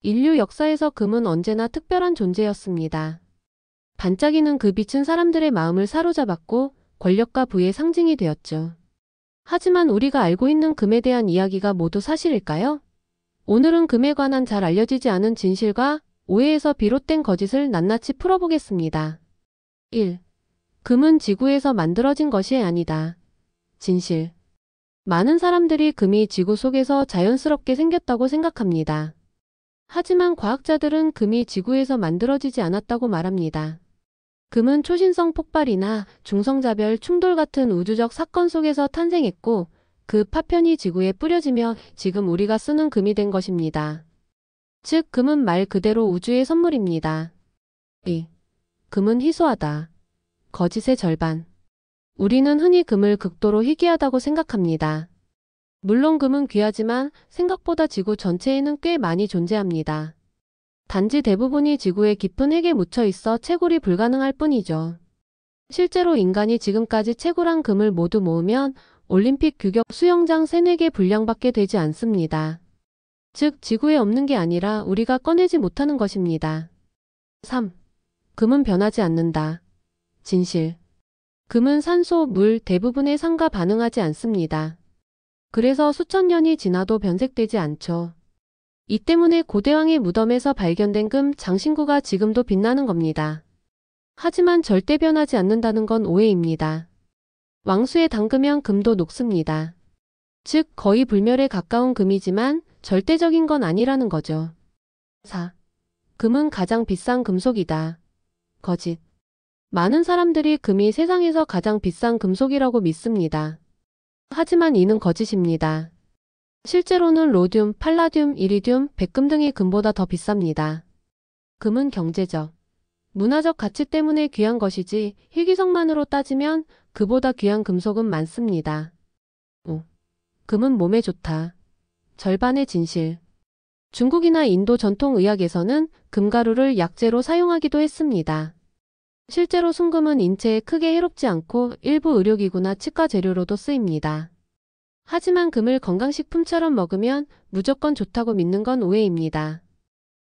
인류 역사에서 금은 언제나 특별한 존재였습니다. 반짝이는 그 빛은 사람들의 마음을 사로잡았고 권력과 부의 상징이 되었죠. 하지만 우리가 알고 있는 금에 대한 이야기가 모두 사실일까요? 오늘은 금에 관한 잘 알려지지 않은 진실과 오해에서 비롯된 거짓을 낱낱이 풀어보겠습니다. 1. 금은 지구에서 만들어진 것이 아니다. 진실. 많은 사람들이 금이 지구 속에서 자연스럽게 생겼다고 생각합니다. 하지만 과학자들은 금이 지구에서 만들어지지 않았다고 말합니다. 금은 초신성 폭발이나 중성자별 충돌 같은 우주적 사건 속에서 탄생했고 그 파편이 지구에 뿌려지며 지금 우리가 쓰는 금이 된 것입니다. 즉 금은 말 그대로 우주의 선물입니다. 2. 금은 희소하다. 거짓의 절반. 우리는 흔히 금을 극도로 희귀하다고 생각합니다. 물론 금은 귀하지만 생각보다 지구 전체에는 꽤 많이 존재합니다. 단지 대부분이 지구의 깊은 핵에 묻혀 있어 채굴이 불가능할 뿐이죠. 실제로 인간이 지금까지 채굴한 금을 모두 모으면 올림픽 규격 수영장 3-4개 분량밖에 되지 않습니다. 즉 지구에 없는 게 아니라 우리가 꺼내지 못하는 것입니다. 3. 금은 변하지 않는다. 진실. 금은 산소, 물 대부분의 산과 반응하지 않습니다. 그래서 수천 년이 지나도 변색되지 않죠. 이 때문에 고대왕의 무덤에서 발견된 금 장신구가 지금도 빛나는 겁니다. 하지만 절대 변하지 않는다는 건 오해입니다. 왕수에 담그면 금도 녹습니다. 즉 거의 불멸에 가까운 금이지만 절대적인 건 아니라는 거죠. 4. 금은 가장 비싼 금속이다. 거짓. 많은 사람들이 금이 세상에서 가장 비싼 금속이라고 믿습니다. 하지만 이는 거짓입니다. 실제로는 로듐, 팔라듐, 이리듐, 백금 등이 금보다 더 비쌉니다. 금은 경제적, 문화적 가치 때문에 귀한 것이지 희귀성만으로 따지면 그보다 귀한 금속은 많습니다. 5. 금은 몸에 좋다. 절반의 진실. 중국이나 인도 전통의학에서는 금가루를 약재로 사용하기도 했습니다. 실제로 순금은 인체에 크게 해롭지 않고 일부 의료기구나 치과 재료로도 쓰입니다. 하지만 금을 건강식품처럼 먹으면 무조건 좋다고 믿는 건 오해입니다.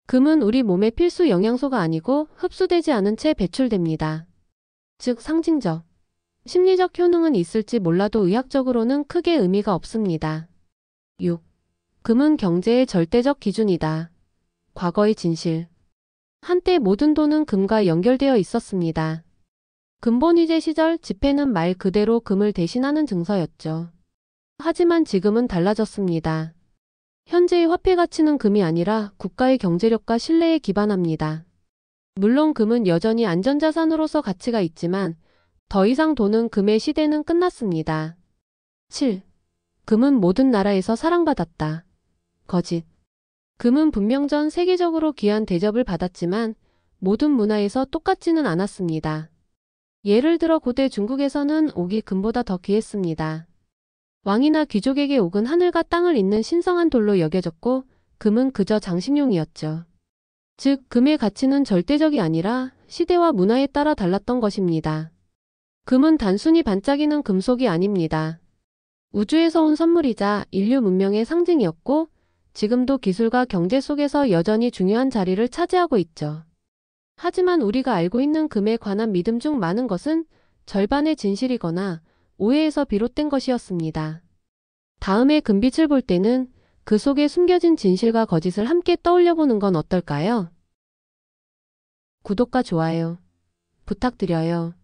금은 우리 몸의 필수 영양소가 아니고 흡수되지 않은 채 배출됩니다. 즉 상징적, 심리적 효능은 있을지 몰라도 의학적으로는 크게 의미가 없습니다. 6. 금은 경제의 절대적 기준이다. 과거의 진실. 한때 모든 돈은 금과 연결되어 있었습니다. 금본위제 시절 지폐는 말 그대로 금을 대신하는 증서였죠. 하지만 지금은 달라졌습니다. 현재의 화폐 가치는 금이 아니라 국가의 경제력과 신뢰에 기반합니다. 물론 금은 여전히 안전자산으로서 가치가 있지만 더 이상 돈은 금의 시대는 끝났습니다. 7. 금은 모든 나라에서 사랑받았다. 거짓. 금은 분명 전 세계적으로 귀한 대접을 받았지만 모든 문화에서 똑같지는 않았습니다. 예를 들어 고대 중국에서는 옥이 금보다 더 귀했습니다. 왕이나 귀족에게 옥은 하늘과 땅을 잇는 신성한 돌로 여겨졌고 금은 그저 장식용이었죠. 즉 금의 가치는 절대적이 아니라 시대와 문화에 따라 달랐던 것입니다. 금은 단순히 반짝이는 금속이 아닙니다. 우주에서 온 선물이자 인류 문명의 상징이었고 지금도 기술과 경제 속에서 여전히 중요한 자리를 차지하고 있죠. 하지만 우리가 알고 있는 금에 관한 믿음 중 많은 것은 절반의 진실이거나 오해에서 비롯된 것이었습니다. 다음에 금빛을 볼 때는 그 속에 숨겨진 진실과 거짓을 함께 떠올려보는 건 어떨까요? 구독과 좋아요 부탁드려요.